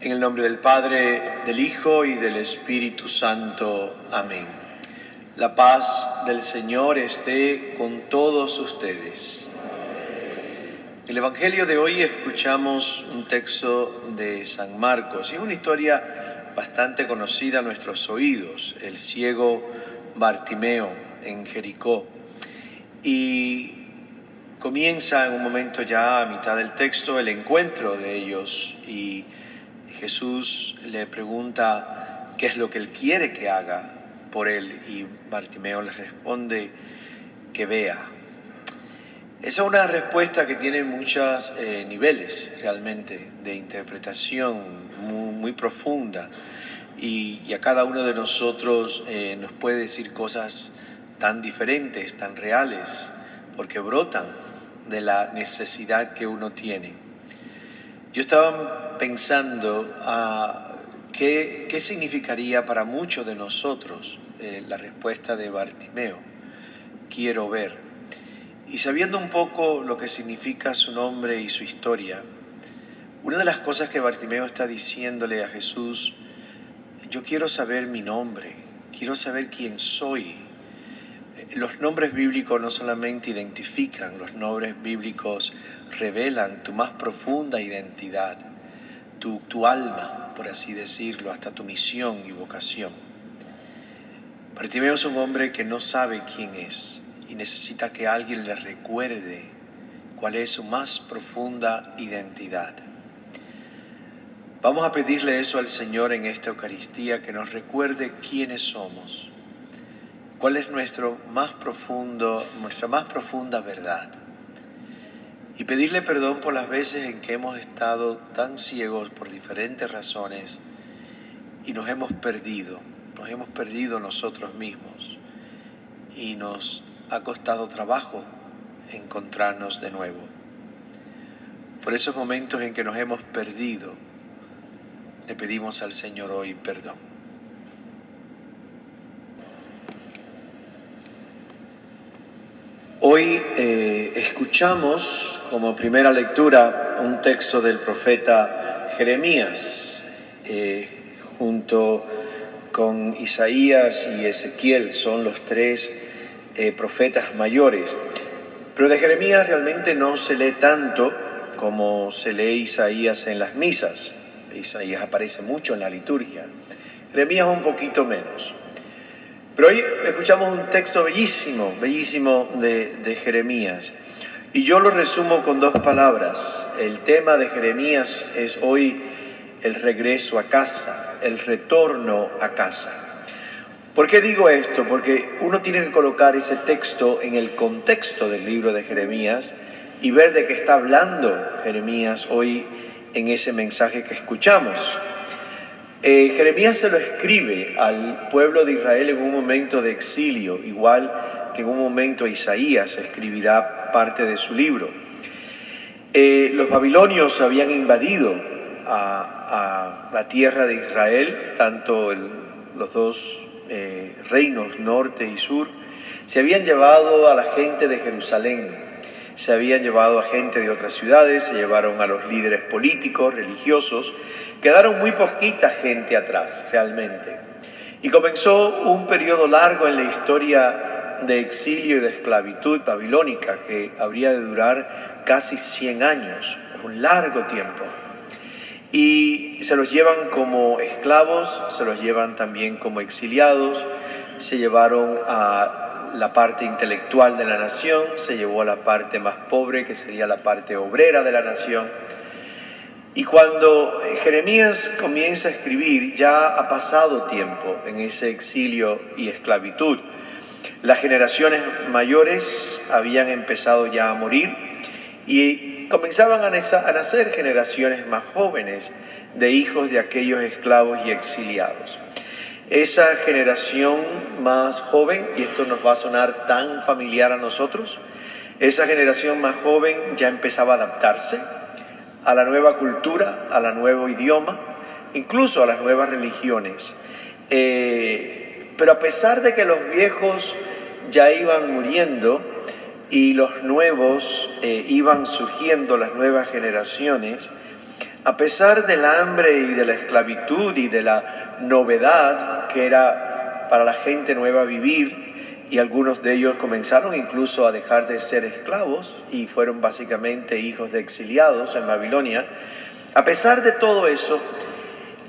En el nombre del Padre, del Hijo y del Espíritu Santo. Amén. La paz del Señor esté con todos ustedes. En el Evangelio de hoy escuchamos un texto de San Marcos y es una historia bastante conocida a nuestros oídos, el ciego Bartimeo en Jericó. Y comienza en un momento ya a mitad del texto el encuentro de ellos y Jesús le pregunta qué es lo que él quiere que haga por él y Bartimeo le responde que vea. Esa es una respuesta que tiene muchos niveles realmente de interpretación muy profunda y a cada uno de nosotros nos puede decir cosas tan diferentes, tan reales, porque brotan de la necesidad que uno tiene. Yo estaba pensando qué significaría para muchos de nosotros la respuesta de Bartimeo, quiero ver. Y sabiendo un poco lo que significa su nombre y su historia, una de las cosas que Bartimeo está diciéndole a Jesús, yo quiero saber mi nombre, quiero saber quién soy. Los nombres bíblicos no solamente identifican, los nombres bíblicos revelan tu más profunda identidad, tu alma, por así decirlo, hasta tu misión y vocación. Bartimeo es un hombre que no sabe quién es y necesita que alguien le recuerde cuál es su más profunda identidad. Vamos a pedirle eso al Señor en esta Eucaristía, que nos recuerde quiénes somos, cuál es nuestra más profunda verdad. Y pedirle perdón por las veces en que hemos estado tan ciegos por diferentes razones y nos hemos perdido nosotros mismos y nos ha costado trabajo encontrarnos de nuevo. Por esos momentos en que nos hemos perdido, le pedimos al Señor hoy perdón. Hoy escuchamos como primera lectura un texto del profeta Jeremías, junto con Isaías y Ezequiel, son los tres profetas mayores. Pero de Jeremías realmente no se lee tanto como se lee Isaías en las misas. Isaías aparece mucho en la liturgia, Jeremías un poquito menos. Pero hoy escuchamos un texto bellísimo de Jeremías. Y yo lo resumo con dos palabras. El tema de Jeremías es hoy el regreso a casa, el retorno a casa. ¿Por qué digo esto? Porque uno tiene que colocar ese texto en el contexto del libro de Jeremías y ver de qué está hablando Jeremías hoy en ese mensaje que escuchamos. Jeremías se lo escribe al pueblo de Israel en un momento de exilio, igual que en un momento Isaías escribirá parte de su libro. Los babilonios habían invadido a la tierra de Israel, tanto los dos reinos, norte y sur. Se habían llevado a la gente de Jerusalén, se habían llevado a gente de otras ciudades, se llevaron a los líderes políticos, religiosos. Quedaron muy poquita gente atrás, realmente. Y comenzó un periodo largo en la historia de exilio y de esclavitud babilónica que habría de durar casi 100 años, es un largo tiempo. Y se los llevan como esclavos, se los llevan también como exiliados, se llevaron a la parte intelectual de la nación, se llevó a la parte más pobre, que sería la parte obrera de la nación. Y cuando Jeremías comienza a escribir, ya ha pasado tiempo en ese exilio y esclavitud. Las generaciones mayores habían empezado ya a morir y comenzaban a nacer generaciones más jóvenes de hijos de aquellos esclavos y exiliados. Esa generación más joven, y esto nos va a sonar tan familiar a nosotros, esa generación más joven ya empezaba a adaptarse a la nueva cultura, al nuevo idioma, incluso a las nuevas religiones. Pero a pesar de que los viejos ya iban muriendo y los nuevos iban surgiendo, las nuevas generaciones, A pesar del hambre y de la esclavitud y de la novedad que era para la gente nueva vivir, y algunos de ellos comenzaron incluso a dejar de ser esclavos y fueron básicamente hijos de exiliados en Babilonia, a pesar de todo eso,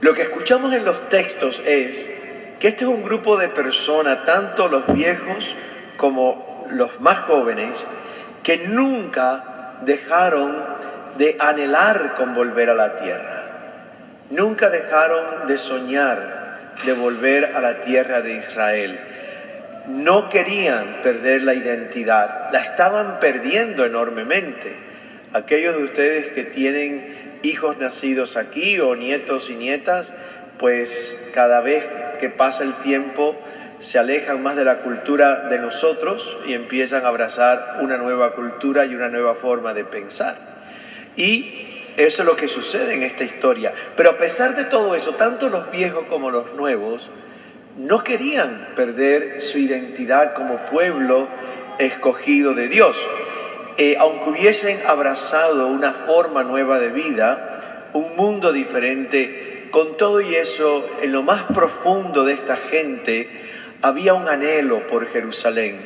lo que escuchamos en los textos es que este es un grupo de personas, tanto los viejos como los más jóvenes, que nunca dejaron de anhelar con volver a la tierra. Nunca dejaron de soñar de volver a la tierra de Israel. No querían perder la identidad, la estaban perdiendo enormemente. Aquellos de ustedes que tienen hijos nacidos aquí o nietos y nietas, pues cada vez que pasa el tiempo se alejan más de la cultura de nosotros y empiezan a abrazar una nueva cultura y una nueva forma de pensar. Y eso es lo que sucede en esta historia. Pero a pesar de todo eso, tanto los viejos como los nuevos no querían perder su identidad como pueblo escogido de Dios. Aunque hubiesen abrazado una forma nueva de vida, un mundo diferente, con todo y eso, en lo más profundo de esta gente había un anhelo por Jerusalén,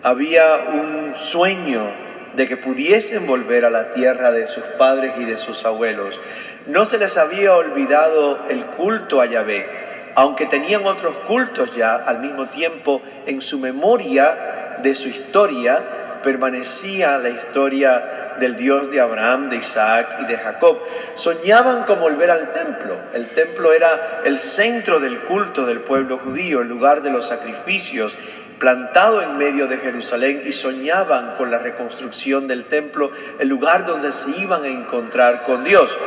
había un sueño de que pudiesen volver a la tierra de sus padres y de sus abuelos. No se les había olvidado el culto a Yahvé, aunque tenían otros cultos ya, al mismo tiempo en su memoria de su historia permanecía la historia del Dios de Abraham, de Isaac y de Jacob. Soñaban con volver al templo. El templo era el centro del culto del pueblo judío, el lugar de los sacrificios, plantado en medio de Jerusalén, y soñaban con la reconstrucción del templo, el lugar donde se iban a encontrar con Dios.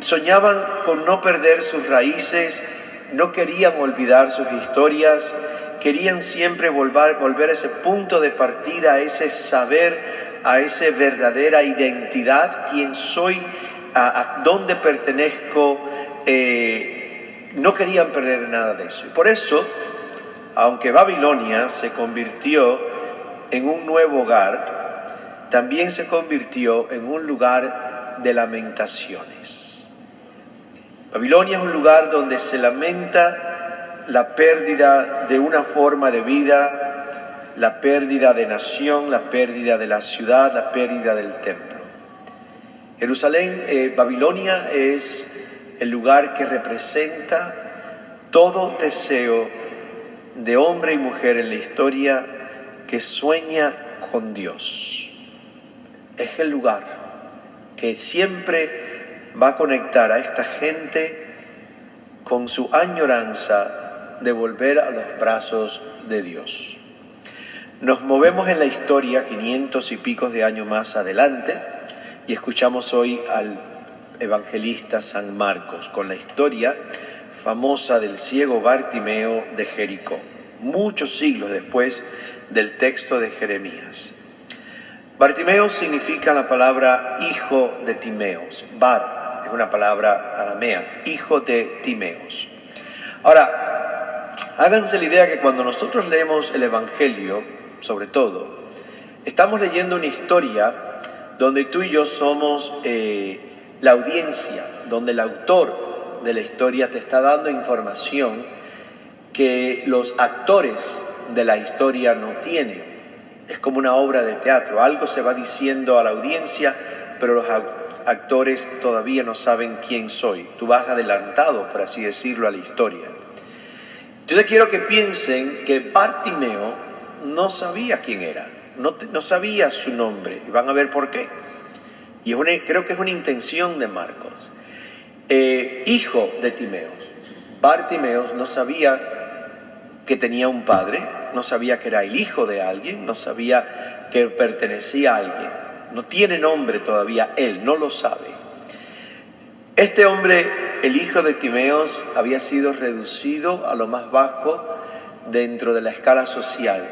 Soñaban con no perder sus raíces, no querían olvidar sus historias, querían siempre volver a ese punto de partida, a ese saber, a esa verdadera identidad, quién soy, a dónde pertenezco. No querían perder nada de eso. Y por eso, aunque Babilonia se convirtió en un nuevo hogar, también se convirtió en un lugar de lamentaciones. Babilonia es un lugar donde se lamenta la pérdida de una forma de vida, la pérdida de nación, la pérdida de la ciudad, la pérdida del templo. Babilonia es el lugar que representa todo deseo de hombre y mujer en la historia que sueña con Dios. Es el lugar que siempre va a conectar a esta gente con su añoranza de volver a los brazos de Dios. Nos movemos en la historia 500 y pico de años más adelante y escuchamos hoy al evangelista San Marcos con la historia famosa del ciego Bartimeo de Jericó, muchos siglos después del texto de Jeremías. Bartimeo significa la palabra hijo de Timeos. Bar es una palabra aramea, hijo de Timeos. Ahora, háganse la idea que cuando nosotros leemos el Evangelio, sobre todo, estamos leyendo una historia donde tú y yo somos la audiencia, donde el autor de la historia te está dando información que los actores de la historia no tienen. Es como una obra de teatro, algo se va diciendo a la audiencia, pero los actores todavía no saben quién soy. Tú vas adelantado, por así decirlo, a la historia. Yo quiero que piensen que Bartimeo no sabía quién era, no sabía su nombre, y van a ver por qué. Y creo que es una intención de Marcos. Hijo de Timeos. Bartimeo no sabía que tenía un padre, no sabía que era el hijo de alguien, no sabía que pertenecía a alguien. No tiene nombre todavía, él no lo sabe. Este hombre, el hijo de Timeos, había sido reducido a lo más bajo dentro de la escala social.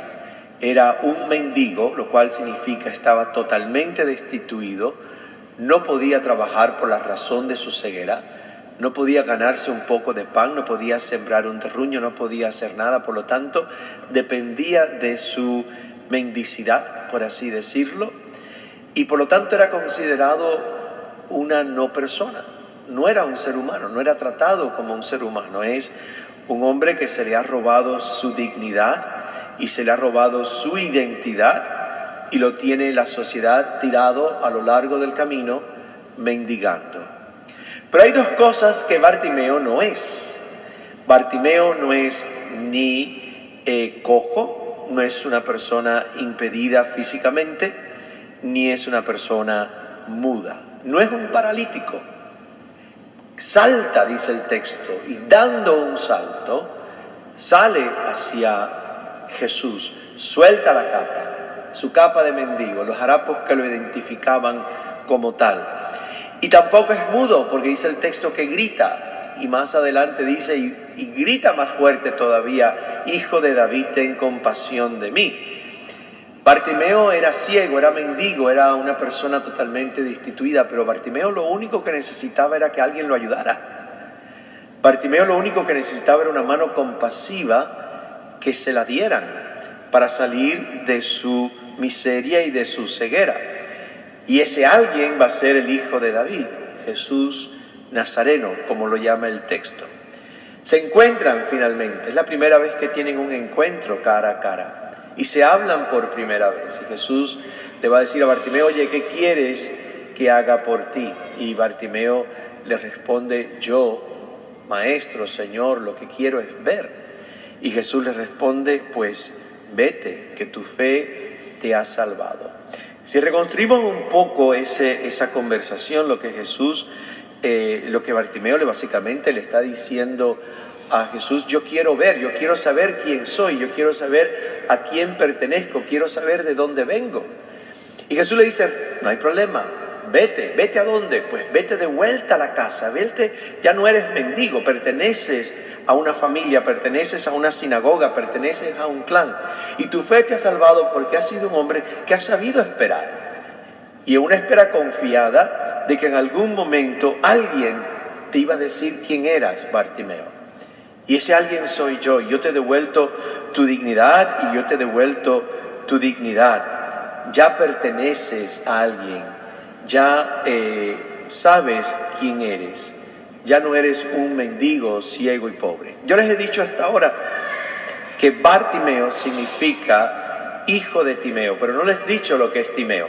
Era un mendigo, lo cual significa estaba totalmente destituido, no podía trabajar por la razón de su ceguera, no podía ganarse un poco de pan, no podía sembrar un terruño, no podía hacer nada, por lo tanto, dependía de su mendicidad, por así decirlo, y por lo tanto era considerado una no persona. No era un ser humano, no era tratado como un ser humano. Es un hombre que se le ha robado su dignidad y se le ha robado su identidad y lo tiene la sociedad tirado a lo largo del camino mendigando. Pero hay dos cosas que Bartimeo no es. Bartimeo no es ni cojo, no es una persona impedida físicamente, ni es una persona muda. No es un paralítico. Salta, dice el texto, y dando un salto, sale hacia Jesús, suelta la capa, su capa de mendigo, los harapos que lo identificaban como tal. Y tampoco es mudo, porque dice el texto que grita, y más adelante dice, y grita más fuerte todavía, Hijo de David, ten compasión de mí. Bartimeo era ciego, era mendigo, era una persona totalmente destituida, pero Bartimeo lo único que necesitaba era que alguien lo ayudara. Bartimeo lo único que necesitaba era una mano compasiva que se la dieran para salir de su miseria y de su ceguera. Y ese alguien va a ser el Hijo de David, Jesús Nazareno, como lo llama el texto. Se encuentran finalmente, es la primera vez que tienen un encuentro cara a cara. Y se hablan por primera vez. Y Jesús le va a decir a Bartimeo, oye, ¿qué quieres que haga por ti? Y Bartimeo le responde, yo, Maestro, Señor, lo que quiero es ver. Y Jesús le responde, pues vete, que tu fe te ha salvado. Si reconstruimos un poco esa conversación, lo que Bartimeo básicamente le está diciendo a Jesús, yo quiero ver, yo quiero saber quién soy, yo quiero saber a quién pertenezco, quiero saber de dónde vengo. Y Jesús le dice, no hay problema, vete ¿a dónde? Pues vete de vuelta a la casa, vete, ya no eres mendigo, perteneces a una familia, perteneces a una sinagoga, perteneces a un clan. Y tu fe te ha salvado porque has sido un hombre que ha sabido esperar. Y una espera confiada de que en algún momento alguien te iba a decir quién eras, Bartimeo. Y ese alguien soy yo, y yo te he devuelto tu dignidad y yo te he devuelto tu dignidad. Ya perteneces a alguien, ya sabes quién eres, ya no eres un mendigo, ciego y pobre. Yo les he dicho hasta ahora que Bartimeo significa hijo de Timeo, pero no les he dicho lo que es Timeo.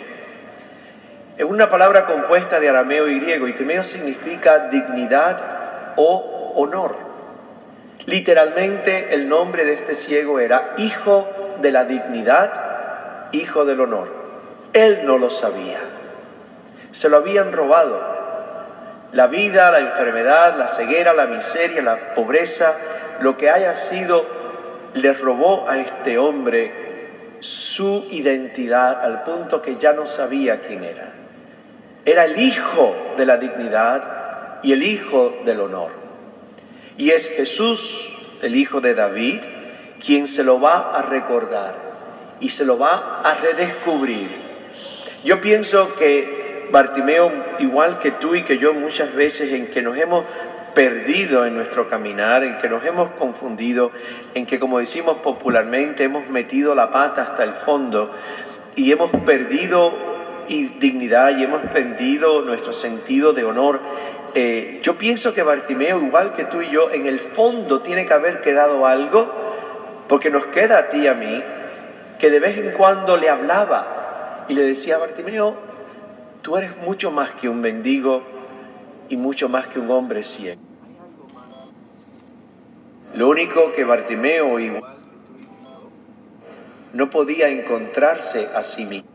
Es una palabra compuesta de arameo y griego, y Timeo significa dignidad o honor. Literalmente el nombre de este ciego era hijo de la dignidad, hijo del honor. Él no lo sabía. Se lo habían robado. La vida, la enfermedad, la ceguera, la miseria, la pobreza, lo que haya sido, le robó a este hombre su identidad al punto que ya no sabía quién era. Era el hijo de la dignidad y el hijo del honor. Y es Jesús, el Hijo de David, quien se lo va a recordar y se lo va a redescubrir. Yo pienso que Bartimeo, igual que tú y que yo muchas veces, en que nos hemos perdido en nuestro caminar, en que nos hemos confundido, en que, como decimos popularmente, hemos metido la pata hasta el fondo y hemos perdido dignidad y hemos perdido nuestro sentido de honor. Yo pienso que Bartimeo, igual que tú y yo, en el fondo tiene que haber quedado algo, porque nos queda a ti y a mí, que de vez en cuando le hablaba y le decía, Bartimeo, tú eres mucho más que un mendigo y mucho más que un hombre ciego. Lo único que Bartimeo, igual no podía encontrarse a sí mismo.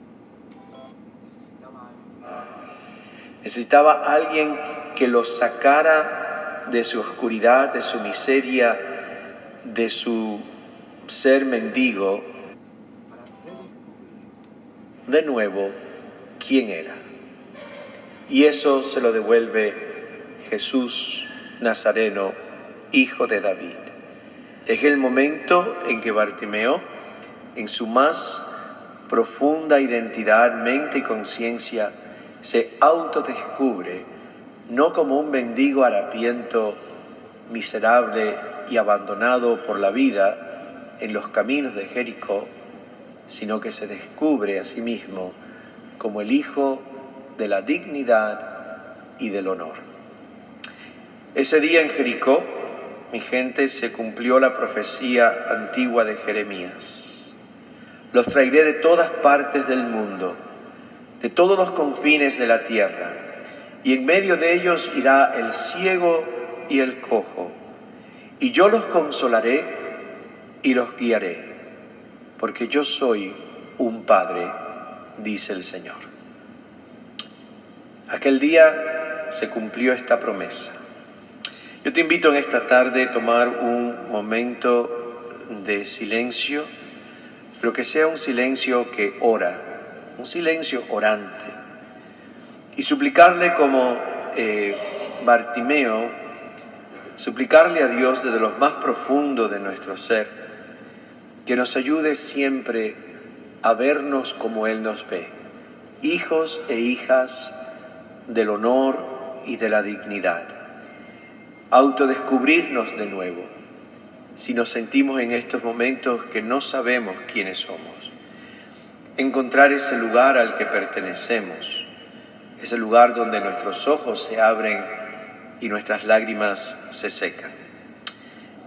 Necesitaba alguien que lo sacara de su oscuridad, de su miseria, de su ser mendigo, de nuevo quién era. Y eso se lo devuelve Jesús Nazareno, Hijo de David. Es el momento en que Bartimeo, en su más profunda identidad, mente y conciencia, se autodescubre no como un mendigo harapiento, miserable y abandonado por la vida en los caminos de Jericó, sino que se descubre a sí mismo como el hijo de la dignidad y del honor. Ese día en Jericó, mi gente, se cumplió la profecía antigua de Jeremías. Los traeré de todas partes del mundo, de todos los confines de la tierra, y en medio de ellos irá el ciego y el cojo, y yo los consolaré y los guiaré, porque yo soy un Padre, dice el Señor. Aquel día se cumplió esta promesa. Yo te invito en esta tarde a tomar un momento de silencio, pero que sea un silencio que ora, un silencio orante, y suplicarle como Bartimeo, suplicarle a Dios desde lo más profundo de nuestro ser, que nos ayude siempre a vernos como Él nos ve, hijos e hijas del honor y de la dignidad. Autodescubrirnos de nuevo, si nos sentimos en estos momentos que no sabemos quiénes somos. Encontrar ese lugar al que pertenecemos, ese lugar donde nuestros ojos se abren y nuestras lágrimas se secan.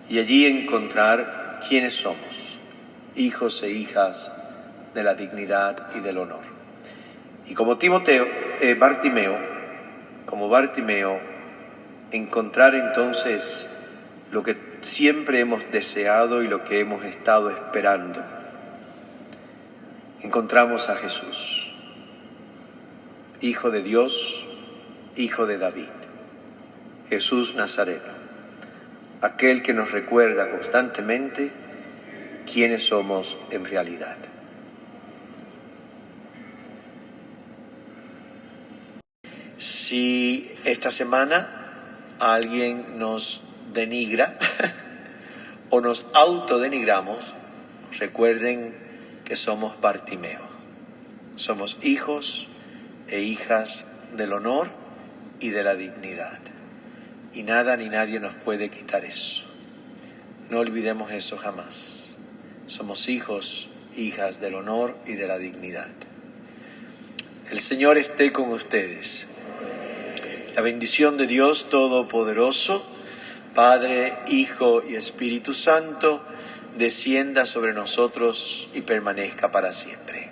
Y allí encontrar quiénes somos, hijos e hijas de la dignidad y del honor. Y como Bartimeo, encontrar entonces lo que siempre hemos deseado y lo que hemos estado esperando. Encontramos a Jesús, Hijo de Dios, Hijo de David, Jesús Nazareno, aquel que nos recuerda constantemente quiénes somos en realidad. Si esta semana alguien nos denigra o nos autodenigramos, recuerden que somos Bartimeo. Somos hijos e hijas del honor y de la dignidad. Y nada ni nadie nos puede quitar eso. No olvidemos eso jamás. Somos hijos, hijas del honor y de la dignidad. El Señor esté con ustedes. La bendición de Dios Todopoderoso, Padre, Hijo y Espíritu Santo, descienda sobre nosotros y permanezca para siempre.